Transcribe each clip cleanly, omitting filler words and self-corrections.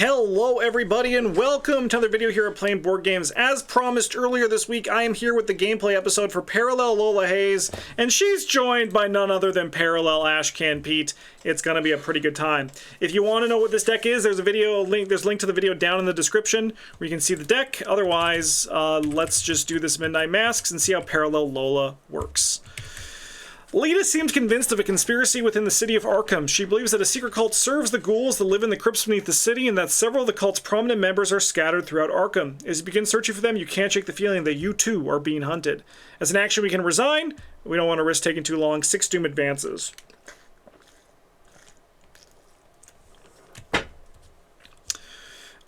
Hello everybody and welcome to another video here at Playing Board Games. As promised earlier this week, I am here with the gameplay episode for Parallel Lola Hayes, and she's joined by none other than Parallel Ashcan Pete. It's gonna be a pretty good time. If you want to know what this deck is, there's a link to the video down in the description where you can see the deck. Otherwise, let's just do this Midnight Masks and see how Parallel Lola works. Lita seems convinced of a conspiracy within the city of Arkham. She believes that a secret cult serves the ghouls that live in the crypts beneath the city, and that several of the cult's prominent members are scattered throughout Arkham. As you begin searching for them, you can't shake the feeling that you too are being hunted. As an action, we can resign. We don't want to risk taking too long. 6 Doom advances.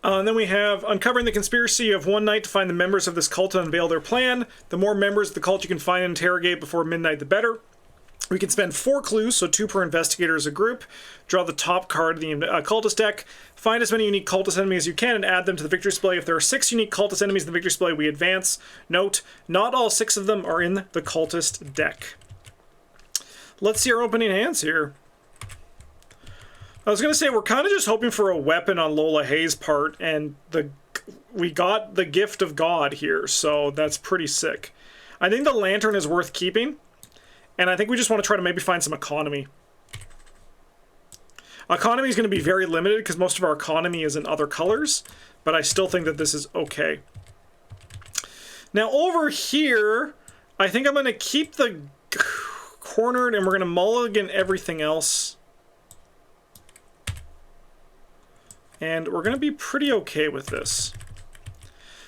And then we have uncovering the conspiracy of one night to find the members of this cult and unveil their plan. The more members of the cult you can find and interrogate before midnight, the better. We can spend 4 clues, so 2 per investigator as a group. Draw the top card of the cultist deck. Find as many unique cultist enemies as you can and add them to the victory display. If there are 6 unique cultist enemies in the victory display, we advance. Note, not all 6 of them are in the cultist deck. Let's see our opening hands here. I was going to say, we're kind of just hoping for a weapon on Lola Hayes' part, and we got the gift of God here, so that's pretty sick. I think the lantern is worth keeping. And I think we just want to try to maybe find some economy. Economy is going to be very limited because most of our economy is in other colors, but I still think that this is okay. Now over here, I think I'm going to keep the cornered and we're going to mulligan everything else. And we're going to be pretty okay with this.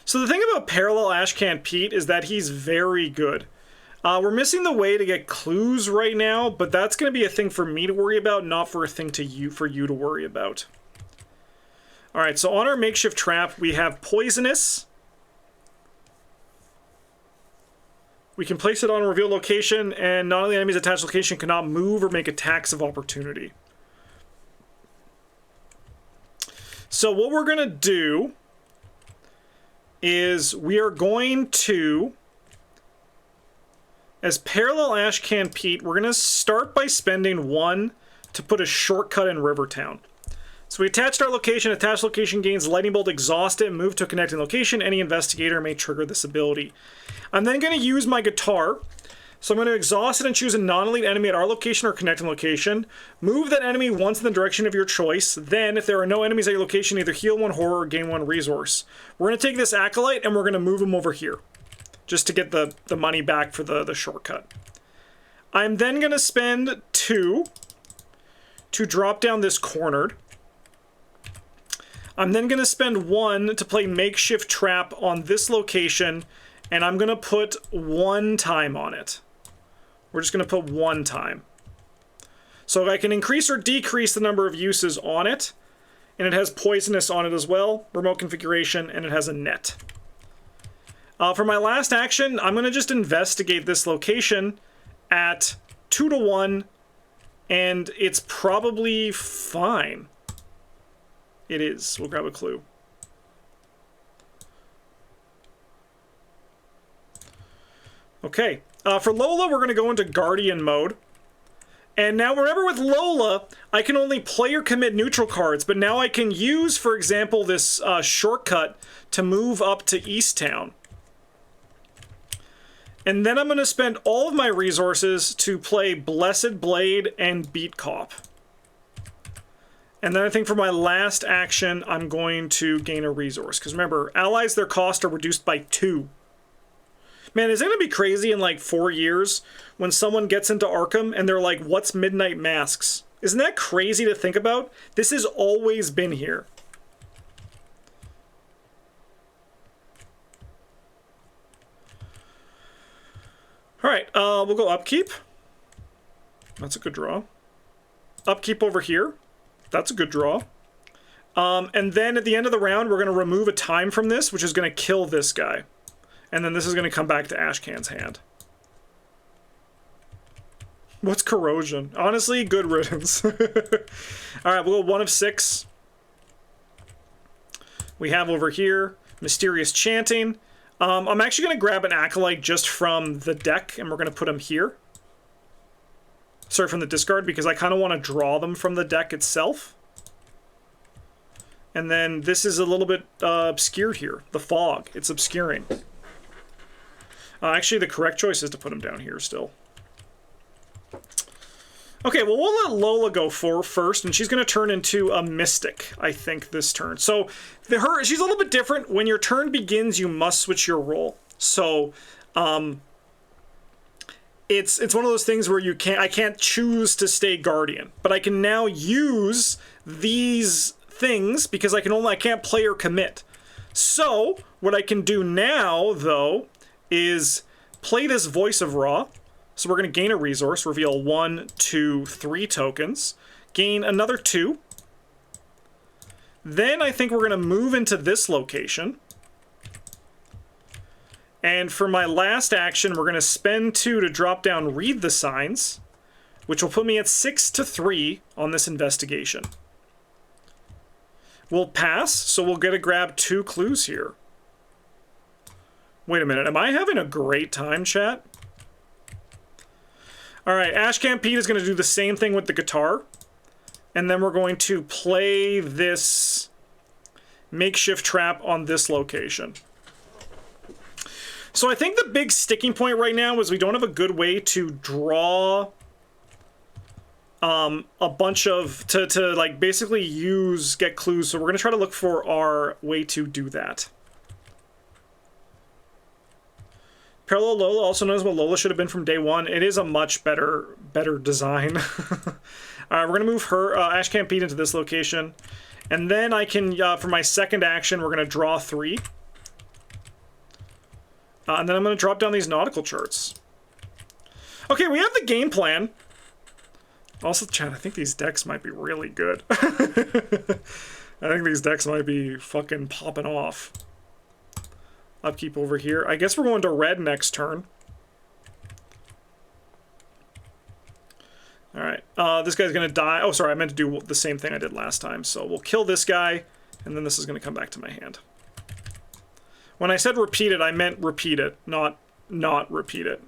So the thing about Parallel Ashcan Pete is that he's very good. We're missing the way to get clues right now, but that's going to be a thing for me to worry about, not for a thing for you to worry about. Alright, so on our makeshift trap, we have Poisonous. We can place it on a reveal location, and none of the enemies attached location cannot move or make attacks of opportunity. So what we're going to do is we are going to... As Parallel Ashcan Pete, we're going to start by spending 1 to put a shortcut in Rivertown. So we attached our location. Attached location gains Lightning Bolt, exhaust it, and move to a connecting location. Any investigator may trigger this ability. I'm then going to use my guitar. So I'm going to exhaust it and choose a non-elite enemy at our location or connecting location. Move that enemy once in the direction of your choice. Then, if there are no enemies at your location, either heal 1 horror or gain 1 resource. We're going to take this Acolyte and we're going to move him over here, just to get the money back for the shortcut. I'm then going to spend 2 to drop down this cornered. I'm then going to spend 1 to play Makeshift Trap on this location, and I'm going to put 1 time on it. We're just going to put 1 time. So I can increase or decrease the number of uses on it, and it has Poisonous on it as well, remote configuration, and it has a net. For my last action, I'm going to just investigate this location at 2 to 1, and it's probably fine. It is. We'll grab a clue. Okay. For Lola, we're going to go into Guardian mode. And now remember with Lola, I can only play or commit neutral cards, but now I can use, for example, this shortcut to move up to Easttown. And then I'm going to spend all of my resources to play Blessed Blade and Beat Cop. And then I think for my last action, I'm going to gain a resource. Because remember, allies, their cost are reduced by 2. Man, is it going to be crazy in like 4 years when someone gets into Arkham and they're like, what's Midnight Masks? Isn't that crazy to think about? This has always been here. Alright, we'll go Upkeep. That's a good draw. Upkeep over here. That's a good draw. And then at the end of the round, we're going to remove a time from this, which is going to kill this guy. And then this is going to come back to Ashcan's hand. What's Corrosion? Honestly, good riddance. Alright, we'll go 1 of 6. We have over here Mysterious Chanting. I'm actually going to grab an Acolyte just from the deck, and we're going to put him here. Sorry, from the discard, because I kind of want to draw them from the deck itself. And then this is a little bit obscured here. The fog, it's obscuring. Actually, the correct choice is to put him down here still. Okay, well, we'll let Lola go first, and she's going to turn into a mystic, I think, this turn. So, she's a little bit different. When your turn begins, you must switch your role. So, it's one of those things where I can't choose to stay Guardian, but I can now use these things because I can't play or commit. So, what I can do now, though, is play this Voice of Ra. So we're going to gain a resource, reveal 1, 2, 3 tokens, gain another 2. Then I think we're going to move into this location. And for my last action, we're going to spend 2 to drop down Read the Signs, which will put me at 6-3 on this investigation. We'll pass, so we'll get to grab 2 clues here. Wait a minute, am I having a great time, chat? Alright, ARKHAM Pete is going to do the same thing with the guitar. And then we're going to play this makeshift trap on this location. So I think the big sticking point right now is we don't have a good way to draw a bunch of... to like basically get clues. So we're going to try to look for our way to do that. Parallel Lola also knows what Lola should have been from day one. It is a much better design. Alright, we're going to move her, ARKHAM Pete, into this location. And then I can, for my second action, we're going to draw 3. And then I'm going to drop down these nautical charts. Okay, we have the game plan. Also, chat, I think these decks might be really good. I think these decks might be fucking popping off. Upkeep over here. I guess we're going to red next turn. Alright, this guy's going to die. Oh, sorry, I meant to do the same thing I did last time. So we'll kill this guy, and then this is going to come back to my hand. When I said repeat it, I meant repeat it, not repeat it.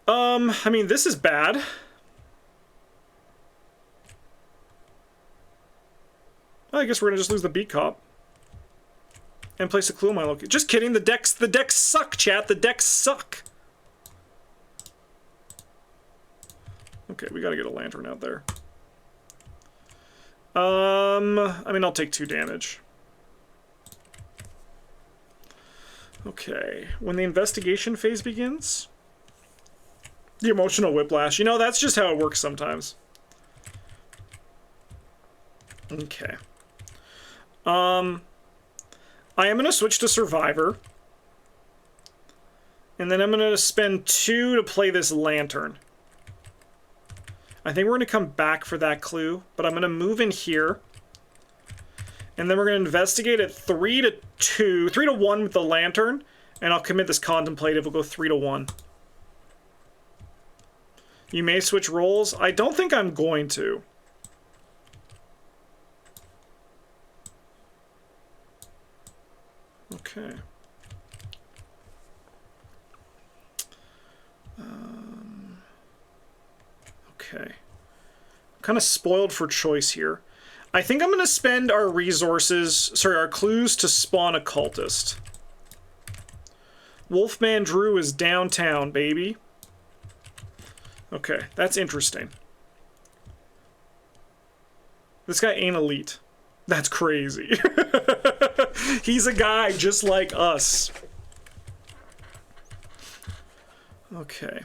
I mean, this is bad. I guess we're going to just lose the beat cop. And place a clue on my location. Just kidding, the decks suck, chat. The decks suck. Okay, we gotta get a lantern out there. I mean, I'll take 2 damage. Okay, when the investigation phase begins... The emotional whiplash. You know, that's just how it works sometimes. Okay. I am going to switch to Survivor. And then I'm going to spend 2 to play this Lantern. I think we're going to come back for that clue, but I'm going to move in here. And then we're going to investigate at 3-2, 3-1 with the Lantern, and I'll commit this Contemplative. We'll go 3-1. You may switch roles. I don't think I'm going to. Okay. Okay. I'm kind of spoiled for choice here. I think I'm going to spend our resources, sorry, our clues to spawn a cultist. Wolfman Drew is downtown, baby. Okay, that's interesting. This guy ain't elite. That's crazy. He's a guy just like us. Okay.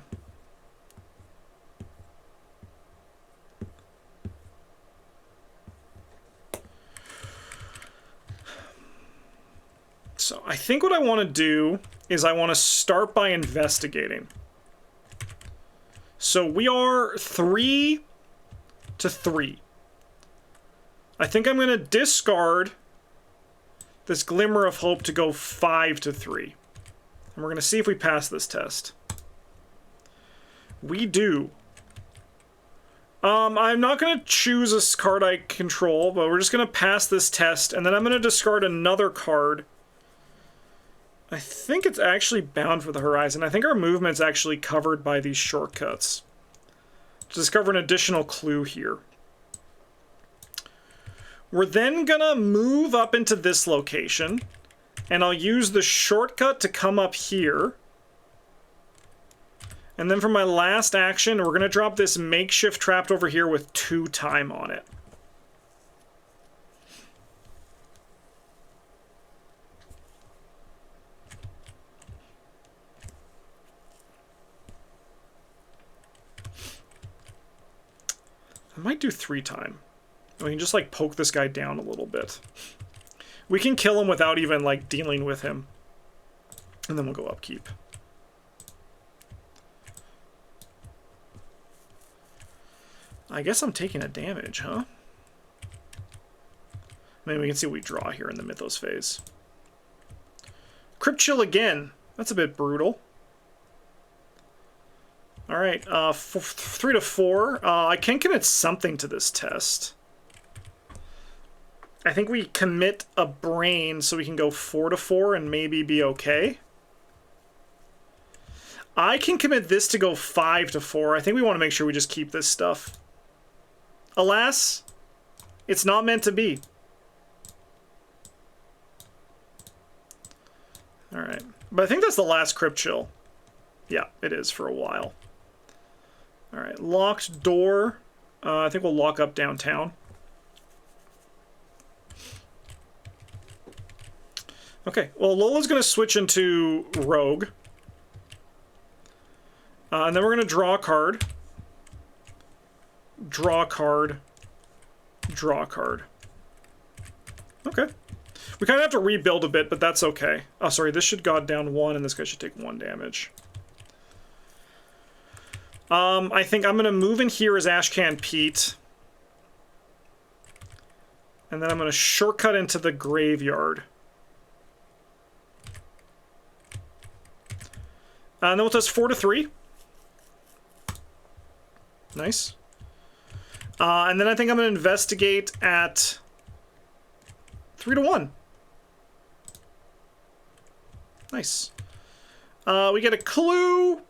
So I think what I want to do is I want to start by investigating. So we are 3-3. I think I'm going to discard this Glimmer of Hope to go 5-3. And we're going to see if we pass this test. We do. I'm not going to choose a card I control, but we're just going to pass this test, and then I'm going to discard another card. I think it's actually Bound for the Horizon. I think our movement's actually covered by these shortcuts. To discover an additional clue here. We're then gonna move up into this location, and I'll use the shortcut to come up here. And then for my last action, we're gonna drop this makeshift trapped over here with 2 time on it. I might do 3 time. We can just like poke this guy down a little bit. We can kill him without even like dealing with him. And then we'll go upkeep. I guess I'm taking a damage, huh? Maybe we can see what we draw here in the Mythos phase. Crypt Chill again. That's a bit brutal. Alright, 3 to 4. I can commit something to this test. I think we commit a brain so we can go 4 to 4 and maybe be okay. I can commit this to go 5 to 4. I think we want to make sure we just keep this stuff. Alas, it's not meant to be. Alright. But I think that's the last Crypt Chill. Yeah, it is for a while. Alright, locked door. I think we'll lock up downtown. Okay, well, Lola's going to switch into Rogue. And then we're going to draw a card. Draw a card. Draw a card. Okay. We kind of have to rebuild a bit, but that's okay. Oh, sorry, this should go down 1, and this guy should take 1 damage. I think I'm going to move in here as Ashcan Pete. And then I'm going to shortcut into the graveyard. And then we'll test 4 to 3. Nice. And then I think I'm going to investigate at 3 to 1. Nice. We get a clue.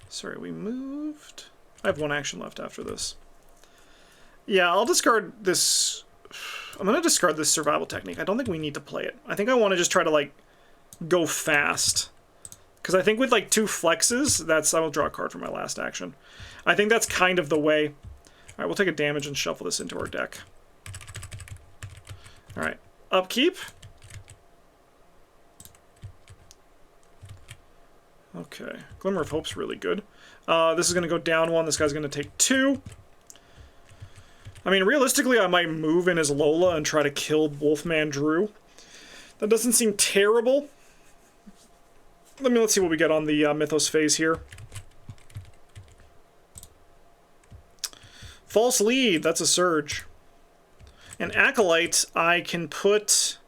Sorry, we moved. I have 1 action left after this. Yeah, I'll discard this. I'm going to discard this survival technique. I don't think we need to play it. I think I want to just try to, like, go fast. Because I think with, like, 2 flexes, that's... I will draw a card for my last action. I think that's kind of the way. Alright, we'll take a damage and shuffle this into our deck. Alright, upkeep. Okay, Glimmer of Hope's really good. This is going to go down 1. This guy's going to take 2. I mean, realistically, I might move in as Lola and try to kill Wolfman Drew. That doesn't seem terrible. Let's see what we get on the Mythos phase here. False Lead, that's a Surge. And Acolyte, I can put...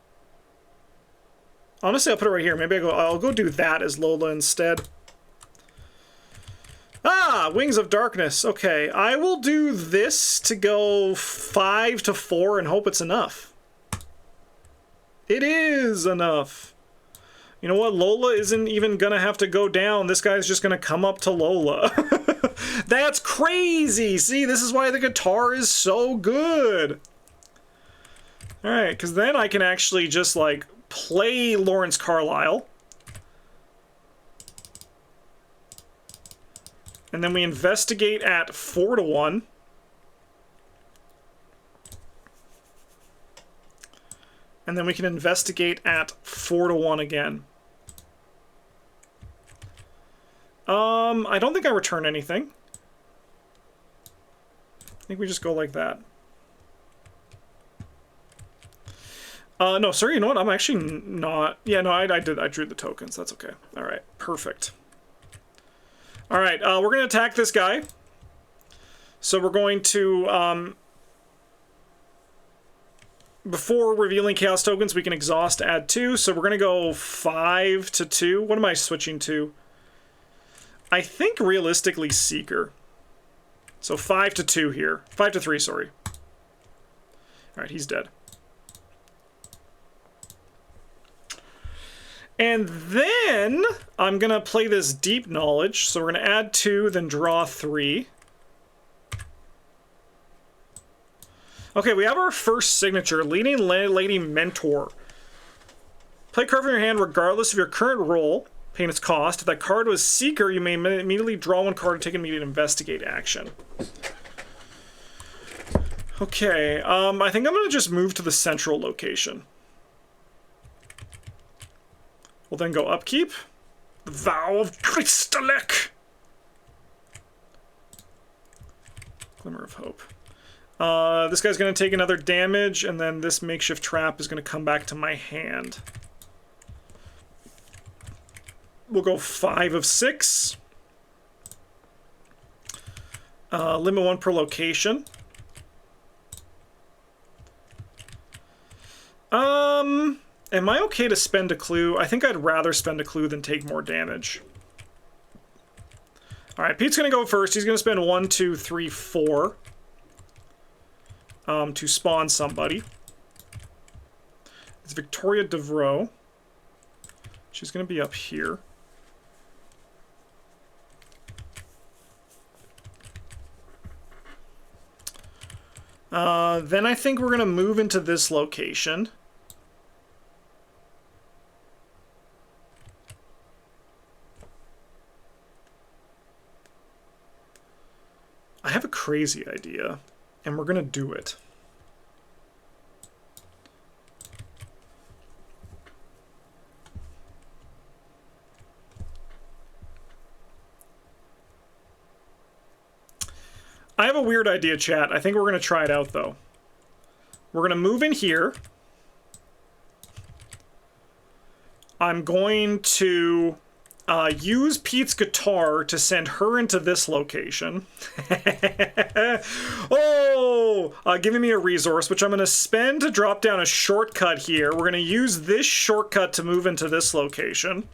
Honestly, I'll put it right here. Maybe I'll go do that as Lola instead. Ah, Wings of Darkness. Okay, I will do this to go 5 to 4 and hope it's enough. It is enough. You know what? Lola isn't even going to have to go down. This guy's just going to come up to Lola. That's crazy! See, this is why the guitar is so good. Alright, because then I can actually just, like, play Lawrence Carlyle. And then we investigate at 4 to 1. And then we can investigate at 4 to 1 again. I don't think I return anything. I think we just go like that. No, sorry, you know what? I'm actually not... Yeah, no, I drew the tokens. That's okay. Alright, perfect. Alright, we're going to attack this guy. So we're going to... before revealing Chaos tokens, we can exhaust, add 2. So we're going to go 5 to 2. What am I switching to? I think realistically Seeker. So 5 to 2 here. 5 to 3, sorry. Alright, he's dead. And then I'm going to play this Deep Knowledge. So we're going to add 2, then draw 3. Okay, we have our first signature, Leading Lady Mentor. Play a card from your hand regardless of your current role, paying its cost. If that card was Seeker, you may immediately draw one card and take an immediate investigate action. Okay, I think I'm going to just move to the central location. We'll then go upkeep. The Vow of Crystalek. Glimmer of Hope. This guy's going to take another damage, and then this makeshift trap is going to come back to my hand. We'll go 5 of 6. Limit 1 per location. Am I okay to spend a clue? I think I'd rather spend a clue than take more damage. Alright, Pete's going to go first. He's going to spend 1, 2, 3, 4 to spawn somebody. It's Victoria Devroe. She's going to be up here. Then I think we're going to move into this location. I have a crazy idea, and we're going to do it. I have a weird idea, chat. I think we're going to try it out, though. We're going to move in here. I'm going to use Pete's guitar to send her into this location. Oh! Giving me a resource, which I'm going to spend to drop down a shortcut here. We're going to use this shortcut to move into this location.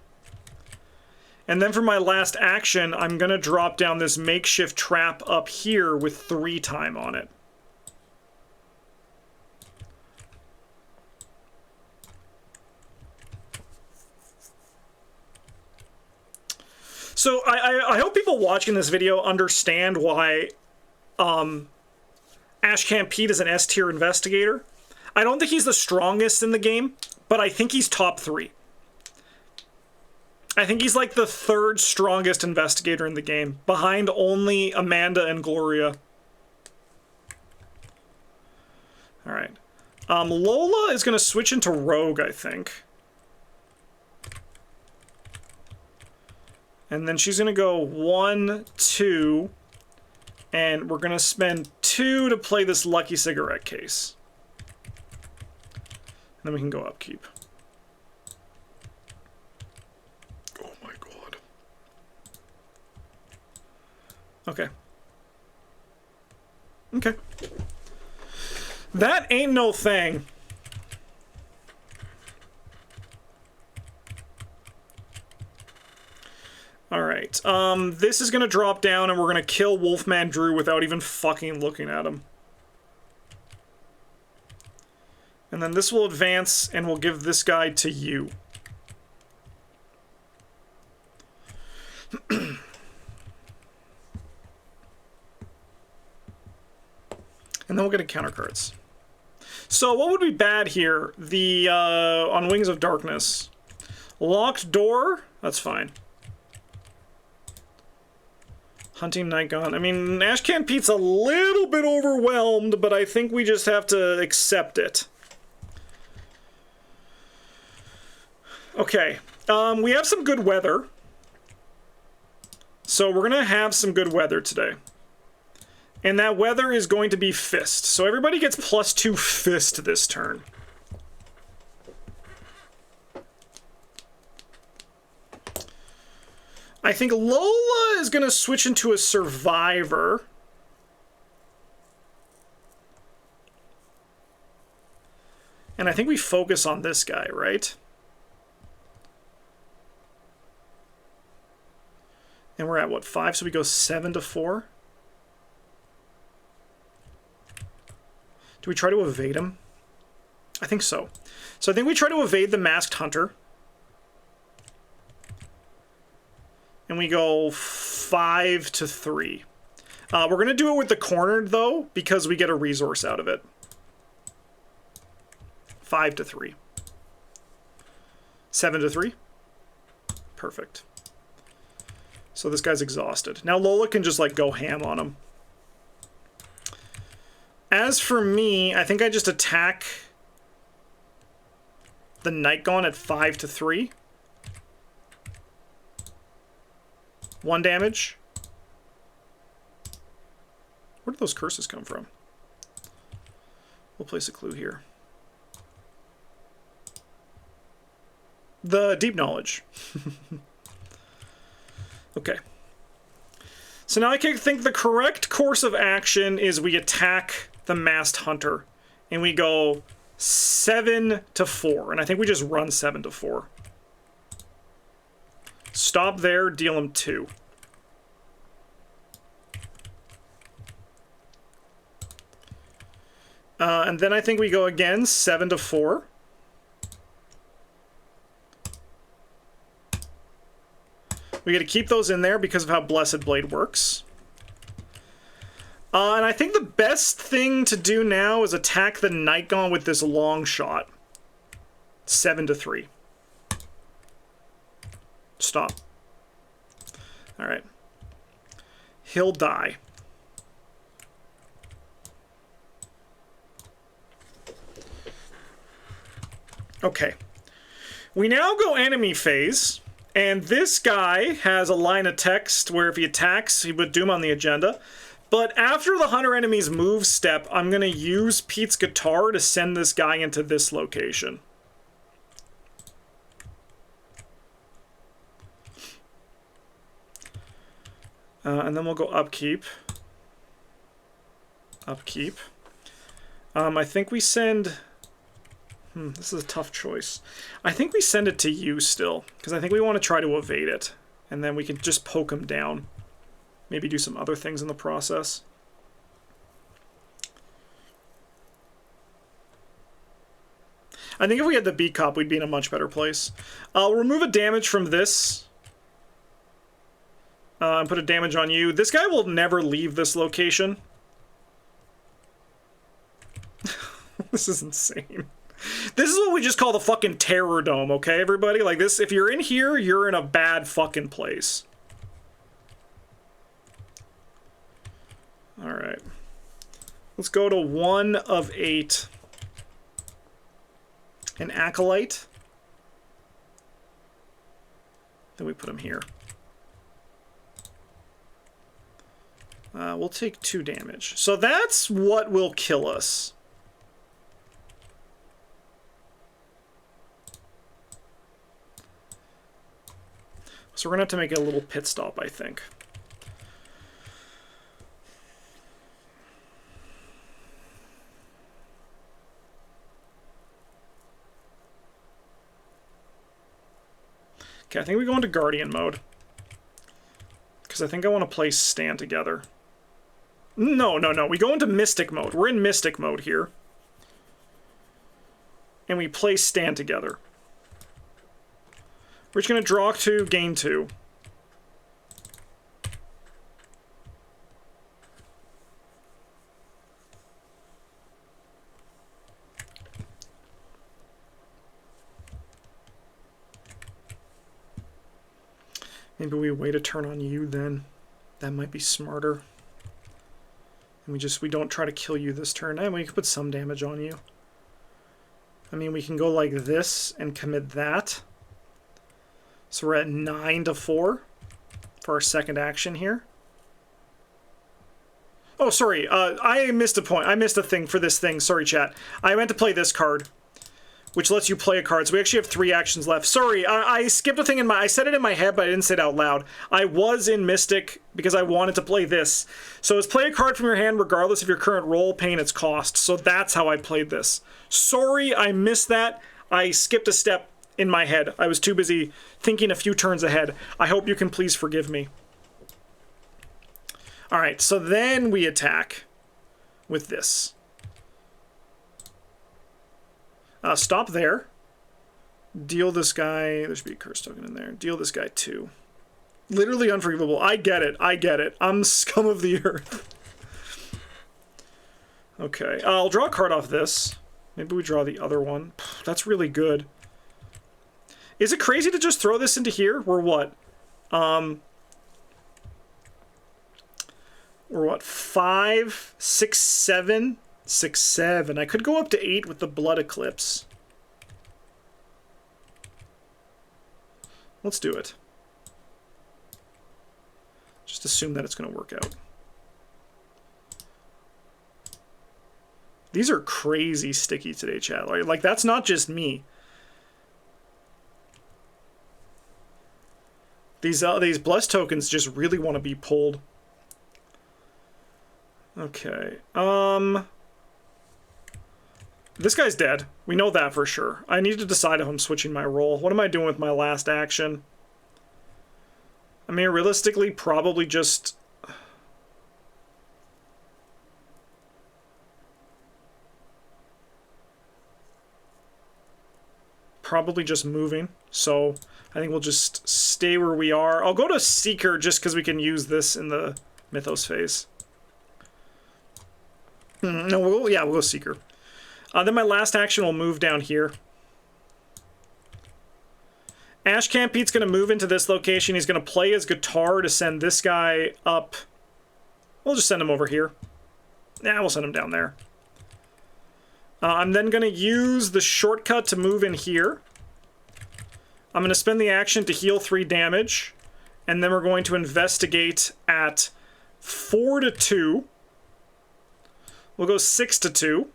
And then for my last action, I'm going to drop down this makeshift trap up here with 3 time on it. So I hope people watching this video understand why Ashcan Pete is an S-tier investigator. I don't think he's the strongest in the game, but I think he's top 3. I think he's like the 3rd strongest investigator in the game, behind only Amanda and Gloria. Alright. Lola is going to switch into Rogue, I think. And then she's going to go 1, 2, and we're going to spend 2 to play this Lucky Cigarette Case. And then we can go upkeep. Oh my god. Okay. Okay. That ain't no thing. Alright, this is gonna drop down and we're gonna kill Wolfman Drew without even fucking looking at him. And then this will advance and we'll give this guy to you. And then we'll get a counter cards. So what would be bad here? The, on Wings of Darkness. Locked door? That's fine. Hunting Night Gone. I mean, Ashcan Pete's a little bit overwhelmed, but I think we just have to accept it. Okay. We have some good weather. So we're gonna have some good weather today. And that weather is going to be Fist. So everybody gets +2 Fist this turn. I think Lola is going to switch into a Survivor. And I think we focus on this guy, right? And we're at, what, 5? So we go 7 to 4? Do we try to evade him? I think so. So I think we try to evade the Masked Hunter. And we go 5 to 3. We're going to do it with the cornered, though, because we get a resource out of it. 5 to 3. 7 to 3. Perfect. So this guy's exhausted. Now Lola can just, like, go ham on him. As for me, I think I just attack the Nightgaunt at 5 to 3. 1 damage. Where did those curses come from? We'll place a clue here. The Deep Knowledge. Okay. So now I can think the correct course of action is we attack the Masked Hunter. And we go 7 to 4. And I think we just run 7 to 4. Stop there, deal him 2. And then I think we go again, 7 to 4. We got to keep those in there because of how Blessed Blade works. And I think the best thing to do now is attack the Nightgaunt with this long shot. 7 to 3. Stop. All right. He'll die. Okay. We now go enemy phase, and this guy has a line of text where if he attacks, he would doom on the agenda. But after the Hunter enemy's move step, I'm going to use Pete's guitar to send this guy into this location. And then we'll go upkeep. Upkeep. I think we send... this is a tough choice. I think we send it to you still, because I think we want to try to evade it. And then we can just poke him down. Maybe do some other things in the process. I think if we had the beat cop, we'd be in a much better place. I'll remove a damage from this. And put a damage on you. This guy will never leave this location. This is insane. This is what we just call the fucking Terror Dome, okay, everybody? Like this, if you're in here, you're in a bad fucking place. Alright. Let's go to 1 of 8. An Acolyte. Then we put him here. We'll take 2 damage. So that's what will kill us. So we're going to have to make a little pit stop, I think. Okay, I think we go into Guardian mode. Because I think I want to play Stand together. No. We go into Mystic mode. We're in Mystic mode here. And we play Stand together. We're just going to draw 2, gain 2. Maybe we wait a turn on you then. That might be smarter. And we don't try to kill you this turn. And we can put some damage on you. I mean, we can go like this and commit that. So we're at 9 to 4 for our second action here. Oh, sorry. I missed a point. I missed a thing for this thing. Sorry, chat. I meant to play this card, which lets you play a card. So we actually have 3 actions left. Sorry, I skipped a thing in my... I said it in my head, but I didn't say it out loud. I was in Mystic because I wanted to play this. So it's play a card from your hand regardless of your current role, paying its cost. So that's how I played this. Sorry, I missed that. I skipped a step in my head. I was too busy thinking a few turns ahead. I hope you can please forgive me. Alright, so then we attack with this. Stop there. Deal this guy... There should be a curse token in there. Deal this guy 2. Literally unforgivable. I get it. I get it. I'm scum of the earth. Okay. I'll draw a card off this. Maybe we draw the other one. That's really good. Is it crazy to just throw this into here? We're what? We're what? 5, 6, 7? 6, 7. I could go up to 8 with the Blood Eclipse. Let's do it. Just assume that it's going to work out. These are crazy sticky today, chat. Like, that's not just me. These blessed tokens just really want to be pulled. Okay. This guy's dead. We know that for sure. I need to decide if I'm switching my role. What am I doing with my last action? I mean, realistically, probably just... Probably just moving. So I think we'll just stay where we are. I'll go to Seeker just because we can use this in the Mythos phase. No, we'll go Seeker. Then my last action will move down here. Ashcan Pete's going to move into this location. He's going to play his guitar to send this guy up. We'll just send him over here. Yeah, we'll send him down there. I'm then going to use the shortcut to move in here. I'm going to spend the action to heal 3 damage. And then we're going to investigate at 4 to 2. We'll go 6 to 2.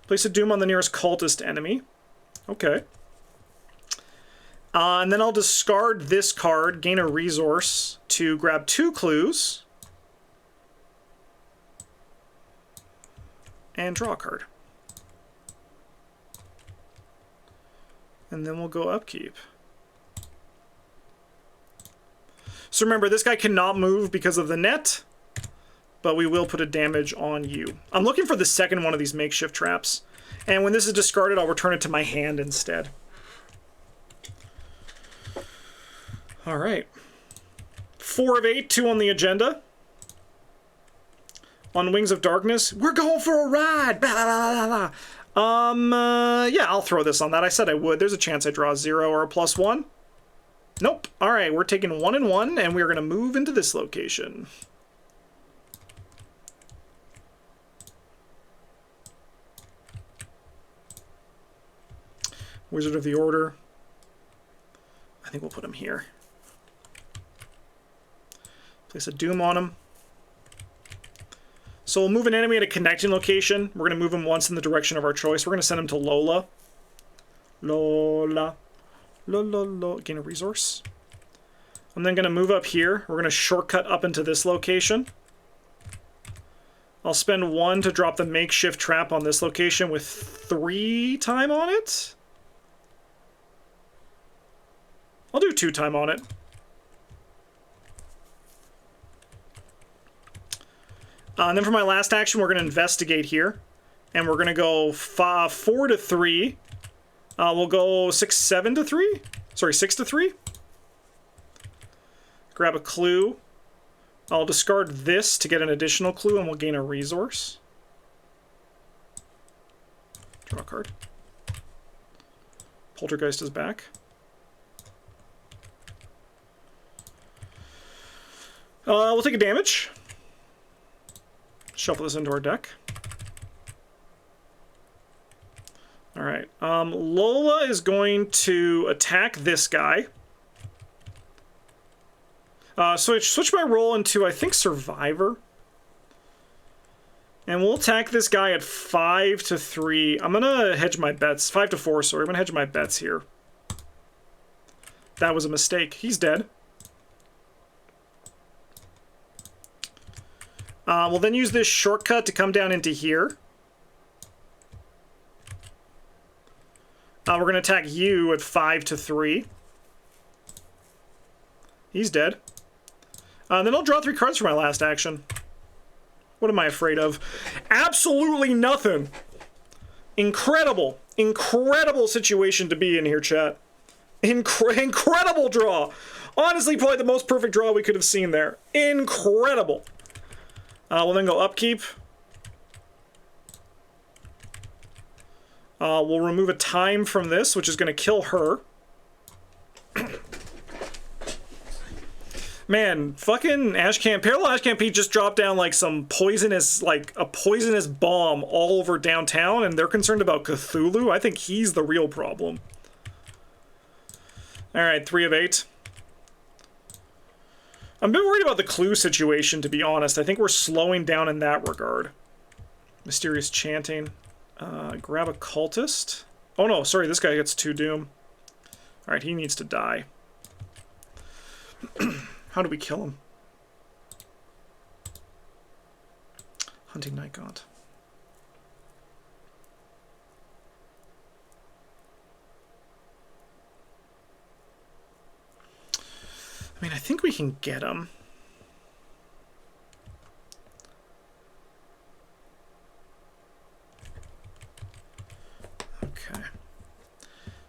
Place a doom on the nearest cultist enemy. Okay. And then I'll discard this card, gain a resource to grab 2 clues. And draw a card. And then we'll go upkeep. So remember, this guy cannot move because of the net, but we will put a damage on you. I'm looking for the second one of these makeshift traps. And when this is discarded, I'll return it to my hand instead. All right. 4 of 8, 2 on the agenda. On Wings of Darkness, we're going for a ride! Blah, blah, blah, blah. Yeah, I'll throw this on that. I said I would. There's a chance I draw a 0 or a +1. Nope. All right, we're taking 1 and 1, and we're going to move into this location. Wizard of the Order. I think we'll put him here. Place a doom on him. So we'll move an enemy at a connecting location. We're going to move him once in the direction of our choice. We're going to send him to Lola. Lola. Lola. Gain a resource. I'm then going to move up here. We're going to shortcut up into this location. I'll spend 1 to drop the makeshift trap on this location with 3 time on it. I'll do 2 time on it. And then for my last action, we're going to investigate here. And we're going to go 4 to 3. We'll go 6, 7 to 3. Sorry, 6 to 3. Grab a clue. I'll discard this to get an additional clue, and we'll gain a resource. Draw a card. Poltergeist is back. We'll take a damage. Shuffle this into our deck. Alright. Lola is going to attack this guy. Switch my role into, I think, Survivor. And we'll attack this guy at 5 to 3. I'm going to hedge my bets. 5 to 4, sorry. I'm going to hedge my bets here. That was a mistake. He's dead. We'll then use this shortcut to come down into here. We're going to attack you at 5 to 3. He's dead. Then I'll draw 3 cards for my last action. What am I afraid of? Absolutely nothing. Incredible. Incredible situation to be in here, chat. Incredible draw. Honestly, probably the most perfect draw we could have seen there. Incredible. We'll then go upkeep. We'll remove a time from this, which is going to kill her. Man, fucking Parallel ARKHAM Pete just dropped down like some poisonous, like a poisonous bomb all over downtown, and they're concerned about Cthulhu. I think he's the real problem. Alright, 3 of 8. I'm a bit worried about the clue situation, to be honest. I think we're slowing down in that regard. Mysterious chanting. Grab a cultist. Oh no, sorry, this guy gets 2 doom. Alright, he needs to die. How do we kill him? Hunting Night Gaunt. I mean, I think we can get him. Okay.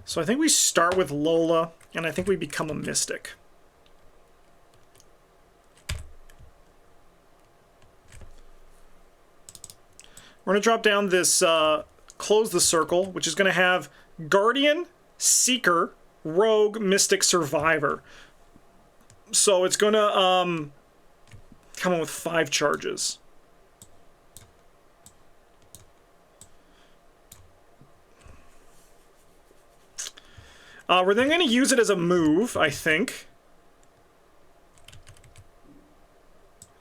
So I think we start with Lola, and I think we become a mystic. We're going to drop down this Close the Circle, which is going to have Guardian, Seeker, Rogue, Mystic, Survivor. So it's going to come in with 5 charges. We're then going to use it as a move, I think,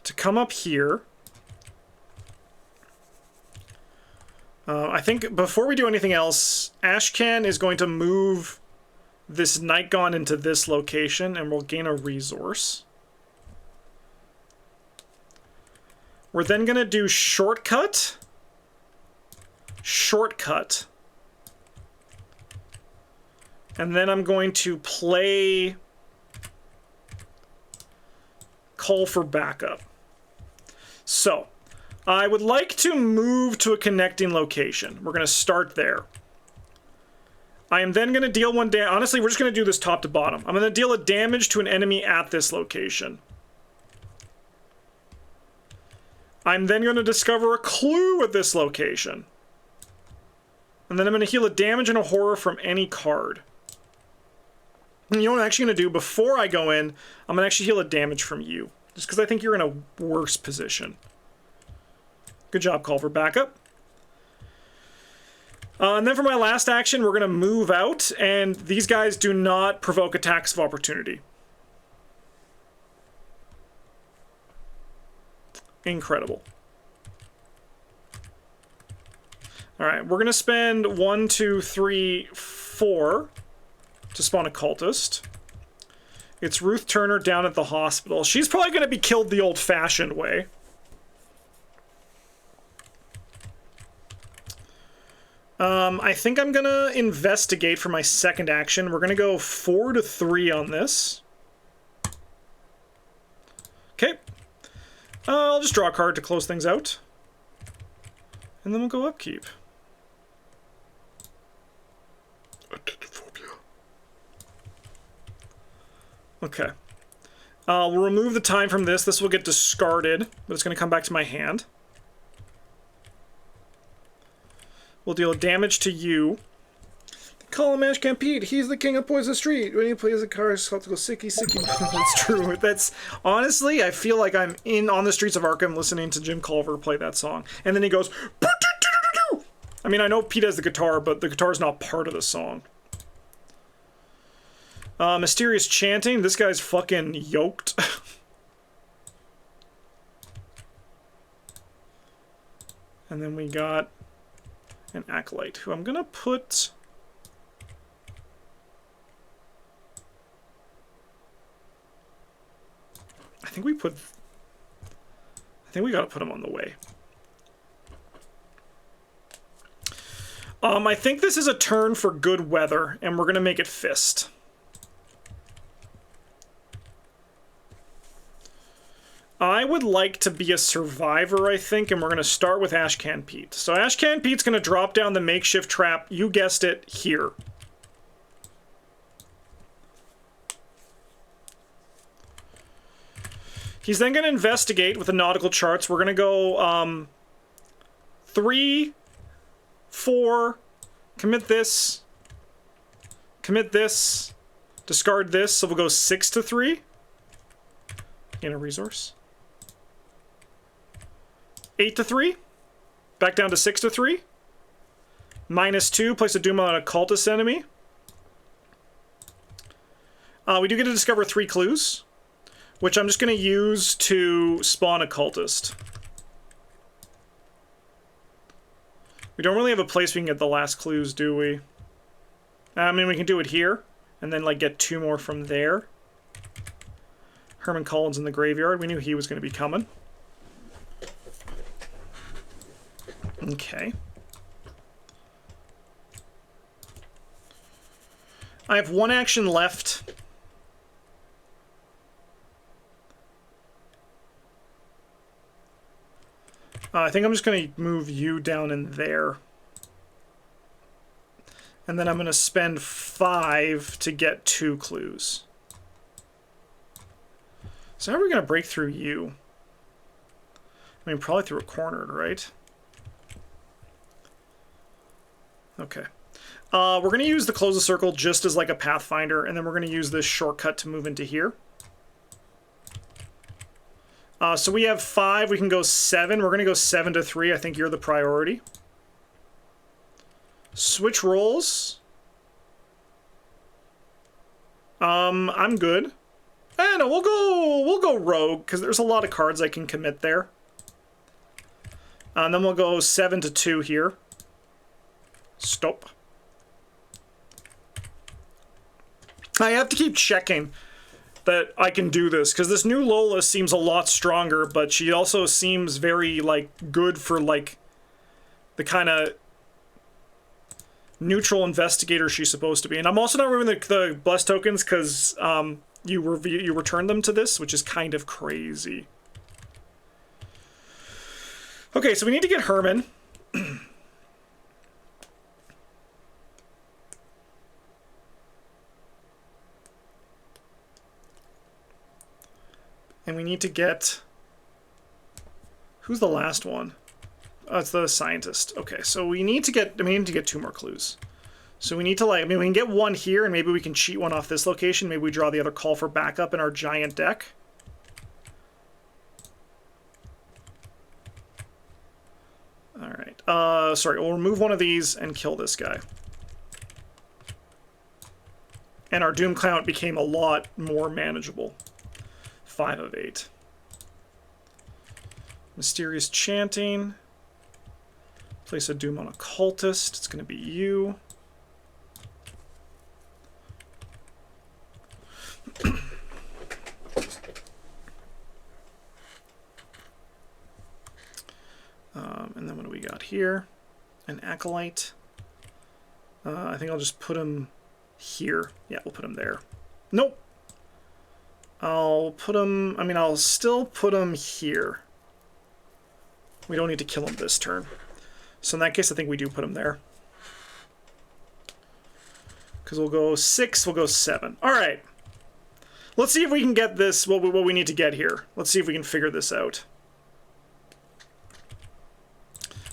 to come up here. I think before we do anything else, Ashcan is going to move this Night Gaunt into this location, and we'll gain a resource. We're then going to do Shortcut. Shortcut. And then I'm going to play Call for Backup. So, I would like to move to a connecting location. We're going to start there. I am then going to deal one damage. Honestly, we're just going to do this top to bottom. I'm going to deal a damage to an enemy at this location. I'm then going to discover a clue at this location. And then I'm going to heal a damage and a horror from any card. And you know what I'm actually going to do? Before I go in, I'm going to actually heal a damage from you. Just because I think you're in a worse position. Good job, Call for Backup. And then for my last action, we're going to move out, and these guys do not provoke attacks of opportunity. Incredible. Alright, we're going to spend 1, 2, 3, 4 to spawn a cultist. It's Ruth Turner down at the hospital. She's probably going to be killed the old-fashioned way. I think I'm going to investigate for my second action. We're going to go 4 to 3 on this. Okay. I'll just draw a card to close things out. And then we'll go upkeep. Okay. We'll remove the time from this. This will get discarded, but it's going to come back to my hand. We'll deal damage to you. Call him ARKHAM Pete. He's the king of Poison Street. When he plays the card, it's called to go sicky, sicky. That's true. That's honestly, I feel like I'm on the streets of Arkham listening to Jim Culver play that song. And then he goes, I mean, I know Pete has the guitar, but the guitar is not part of the song. Mysterious chanting. This guy's fucking yoked. And then we got an Acolyte, who I'm gonna put... I think we gotta put him on the way. I think this is a turn for good weather, and we're gonna make it Fist. I would like to be a survivor, I think, and we're going to start with ARKHAM Pete. So ARKHAM Pete's going to drop down the makeshift trap, you guessed it, here. He's then going to investigate with the nautical charts. We're going to go 3, 4, commit this, discard this, so we'll go 6 to 3. Gain a resource. 8 to 3. Back down to 6 to 3. -2, place a doom on a cultist enemy. We do get to discover 3 clues, which I'm just going to use to spawn a cultist. We don't really have a place we can get the last clues, do we? I mean, we can do it here, and then, like, get 2 more from there. Herman Collins in the graveyard. We knew he was going to be coming. Okay. I have 1 action left. I think I'm just going to move you down in there. And then I'm going to spend 5 to get 2 clues. So how are we going to break through you? I mean, probably through a corner, right? Okay. We're going to use the close the circle just as like a pathfinder, and then we're going to use this shortcut to move into here. So we have 5, we can go 7. We're going to go 7 to 3. I think you're the priority. Switch roles. I'm good. No, we'll go rogue, because there's a lot of cards I can commit there. And then we'll go 7 to 2 here. Stop. I have to keep checking that I can do this, because this new Lola seems a lot stronger, but she also seems very, like, good for, like, the kind of neutral investigator she's supposed to be. And I'm also not removing the blessed tokens, because you return them to this, which is kind of crazy. Okay, so we need to get Herman. And we need to get... Who's the last one? Oh, it's the scientist. Okay, so we need to get 2 more clues. So we need to, like, I mean, we can get 1 here, and maybe we can cheat 1 off this location. Maybe we draw the other call for backup in our giant deck. Alright. Sorry, we'll remove 1 of these and kill this guy. And our Doom count became a lot more manageable. 5 of 8. Mysterious chanting. Place a doom on a cultist. It's going to be you. And then what do we got here? An acolyte. I think I'll just put him here. Yeah, we'll put him there. Nope. I'll put him... I mean, I'll still put him here. We don't need to kill him this turn. So in that case, I think we do put him there. Because we'll go 6, we'll go 7. Alright. Let's see if we can get this, what we need to get here. Let's see if we can figure this out.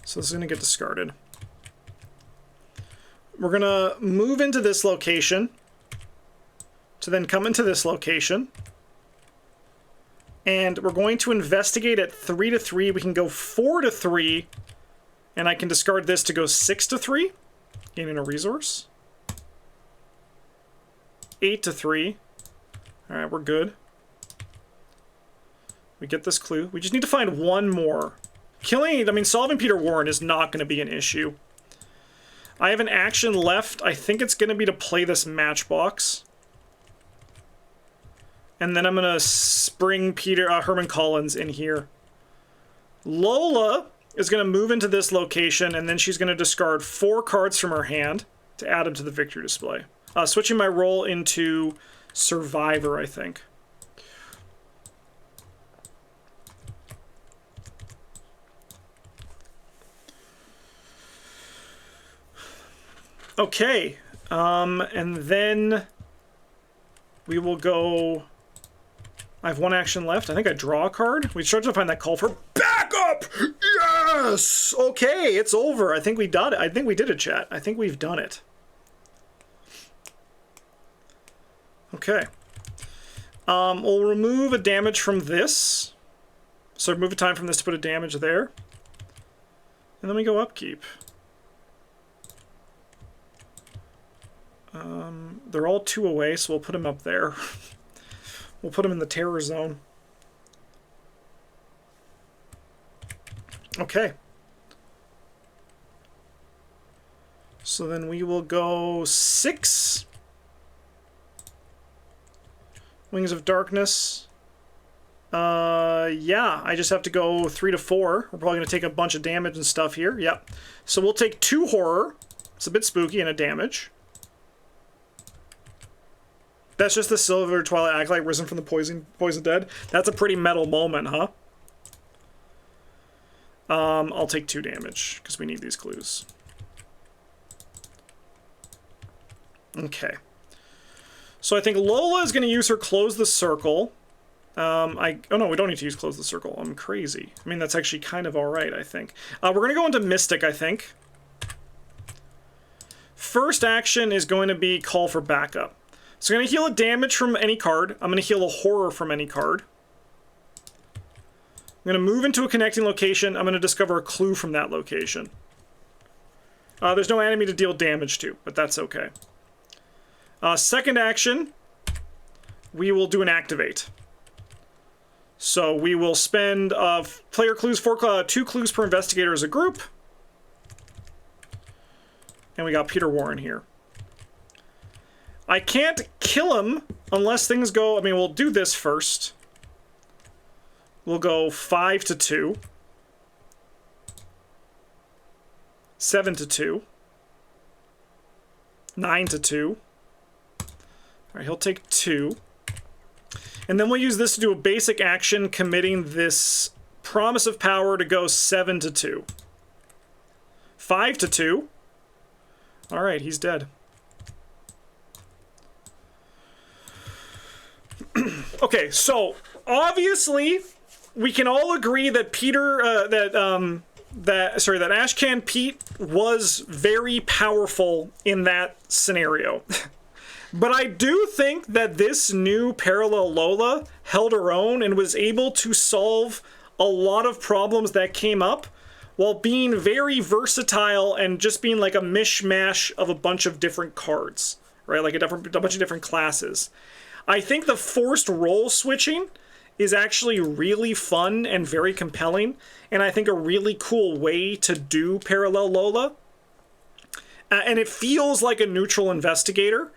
So this is going to get discarded. We're going to move into this location. To then come into this location. And we're going to investigate at 3 to 3. We can go 4 to 3. And I can discard this to go 6 to 3. Gaining a resource. 8 to 3. Alright, we're good. We get this clue. We just need to find 1 more. Solving Peter Warren is not going to be an issue. I have an action left. I think it's going to be to play this matchbox. And then I'm going to spring Herman Collins in here. Lola is going to move into this location, and then she's going to discard 4 cards from her hand to add them to the victory display. Switching my role into Survivor, I think. Okay. And then we will go... I have 1 action left. I think I draw a card. We start to find that call for backup! Yes! Okay, it's over. I think we did it. I think we did it, chat. I think we've done it. Okay. We'll remove a damage from this. So remove a time from this to put a damage there. And then we go upkeep. They're all 2 away, so we'll put them up there. We'll put them in the terror zone. Okay. So then we will go 6. Wings of Darkness. Yeah, I just have to go 3 to 4. We're probably going to take a bunch of damage and stuff here. Yep. So we'll take 2 horror. It's a bit spooky and a damage. That's just the Silver Twilight Acolyte risen from the Poison Dead. That's a pretty metal moment, huh? I'll take 2 damage, because we need these clues. Okay. So I think Lola is going to use her Close the Circle. Oh no, we don't need to use Close the Circle. I'm crazy. I mean, that's actually kind of alright, I think. We're going to go into Mystic, I think. First action is going to be Call for Backup. So I'm going to heal a damage from any card. I'm going to heal a horror from any card. I'm going to move into a connecting location. I'm going to discover a clue from that location. There's no enemy to deal damage to, but that's okay. Second action, we will do an Activate. So we will spend player clues, 2 clues per investigator as a group. And we got Peter Warren here. I can't kill him unless things go... I mean, we'll do this first. We'll go 5 to 2. 7 to 2. 9 to 2. Alright, he'll take 2. And then we'll use this to do a basic action, committing this Promise of Power to go 7 to 2. 5 to 2. Alright, he's dead. Okay, so obviously we can all agree that that Ashcan Pete was very powerful in that scenario. But I do think that this new Parallel Lola held her own and was able to solve a lot of problems that came up while being very versatile and just being like a mishmash of a bunch of different cards, right? Like a bunch of different classes. I think the forced role switching is actually really fun and very compelling, and I think a really cool way to do Parallel Lola. And it feels like a neutral investigator.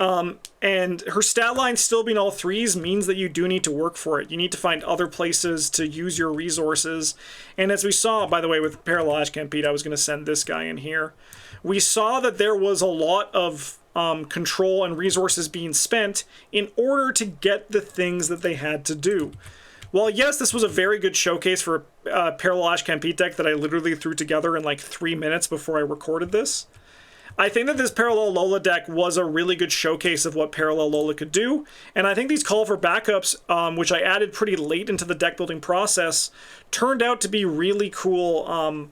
And her stat line still being all 3s means that you do need to work for it. You need to find other places to use your resources. And as we saw, by the way, with Parallel Ashcan Pete, I was going to send this guy in here. We saw that there was a lot of control and resources being spent in order to get the things that they had to do. Well, yes, this was a very good showcase for a Parallel Ashcan Pete deck that I literally threw together in like 3 minutes before I recorded this. I think that this Parallel Lola deck was a really good showcase of what Parallel Lola could do, and I think these Call for Backups, which I added pretty late into the deck building process, turned out to be really cool,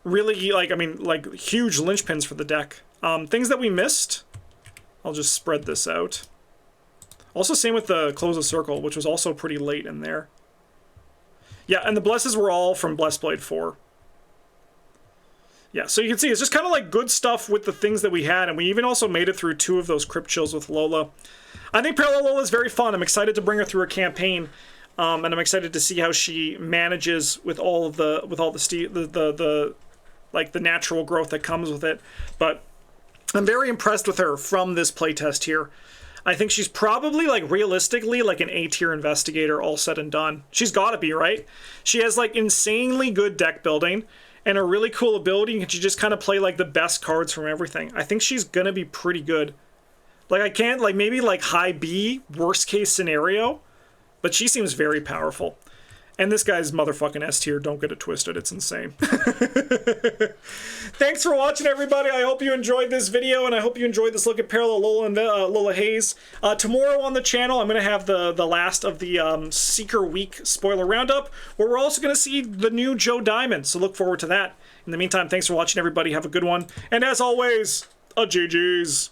really, like huge linchpins for the deck. Things that we missed, I'll just spread this out. Also, same with the Close the Circle, which was also pretty late in there. Yeah, and the Blesses were all from Blessed Blade 4. Yeah, so you can see it's just kind of like good stuff with the things that we had, and we even also made it through 2 of those Crypt Chills with Lola. I think Parallel Lola is very fun. I'm excited to bring her through a campaign, and I'm excited to see how she manages with all of the the natural growth that comes with it. But I'm very impressed with her from this playtest here. I think she's probably, like, realistically, like an A-tier investigator all said and done. She's got to be, right? She has, like, insanely good deck building and a really cool ability, and she just kind of play, like, the best cards from everything. I think she's gonna be pretty good. Like, I can't, like, maybe, like, high B, worst case scenario, but she seems very powerful. And this guy's motherfucking S tier. Don't get it twisted. It's insane. Thanks for watching, everybody. I hope you enjoyed this video, and I hope you enjoyed this look at Parallel Lola and Lola Hayes. Tomorrow on the channel, I'm going to have the last of the Seeker Week spoiler roundup, where we're also going to see the new Joe Diamond. So look forward to that. In the meantime, thanks for watching, everybody. Have a good one. And as always, a GG's.